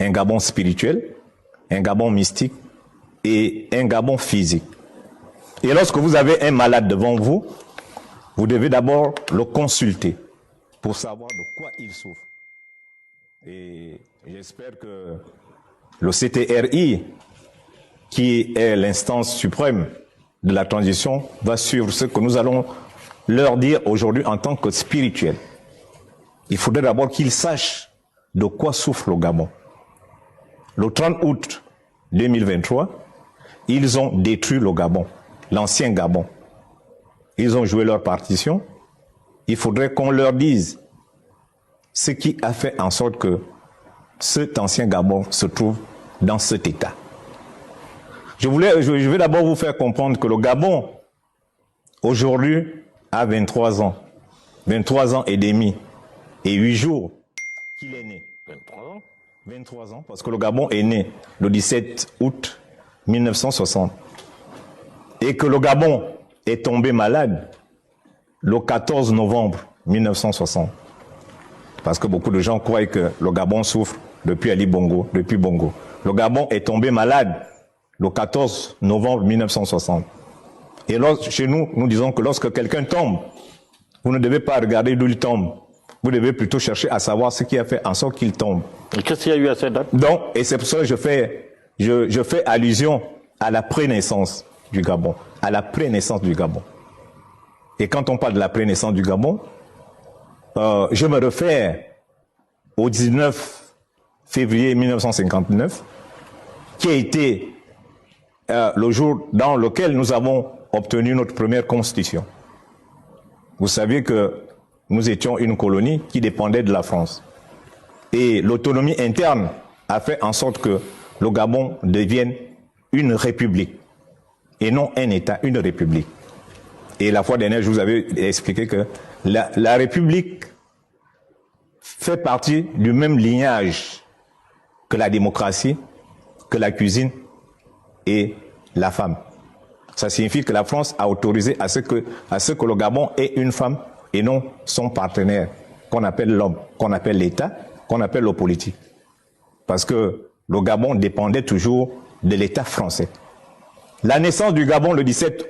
un Gabon spirituel, un Gabon mystique et un Gabon physique. Et lorsque vous avez un malade devant vous, vous devez d'abord le consulter pour savoir de quoi il souffre. Et j'espère que le CTRI, qui est l'instance suprême de la transition, va suivre ce que nous allons leur dire aujourd'hui en tant que spirituel. Il faudrait d'abord qu'ils sachent de quoi souffre le Gabon. Le 30 août 2023, ils ont détruit le Gabon, l'ancien Gabon. Ils ont joué leur partition. Il faudrait qu'on leur dise ce qui a fait en sorte que cet ancien Gabon se trouve dans cet état. Je vais d'abord vous faire comprendre que le Gabon, aujourd'hui, a 23 ans. 23 ans et demi et 8 jours qu'il est né. 23 ans, parce que le Gabon est né le 17 août 1960. Et que le Gabon est tombé malade le 14 novembre 1960. Parce que beaucoup de gens croient que le Gabon souffre depuis Ali Bongo, depuis Bongo. Le Gabon est tombé malade le 14 novembre 1960. Et chez nous, nous disons que lorsque quelqu'un tombe, vous ne devez pas regarder d'où il tombe. Vous devez plutôt chercher à savoir ce qui a fait en sorte qu'il tombe. Et qu'est-ce qu'il y a eu à cette date? Donc, et c'est pour ça que je fais allusion à la prénaissance du Gabon. À la prénaissance du Gabon. Et quand on parle de la prénaissance du Gabon, je me réfère au 19 février 1959, qui a été le jour dans lequel nous avons obtenu notre première constitution. Vous savez que nous étions une colonie qui dépendait de la France. Et l'autonomie interne a fait en sorte que le Gabon devienne une république. Et non un État, une république. Et la fois dernière, je vous avais expliqué que la république fait partie du même lignage que la démocratie, que la cuisine et la femme. Ça signifie que la France a autorisé à ce que le Gabon ait une femme et non son partenaire, qu'on appelle l'homme, qu'on appelle l'État, qu'on appelle le politique. Parce que le Gabon dépendait toujours de l'État français. La naissance du Gabon le 17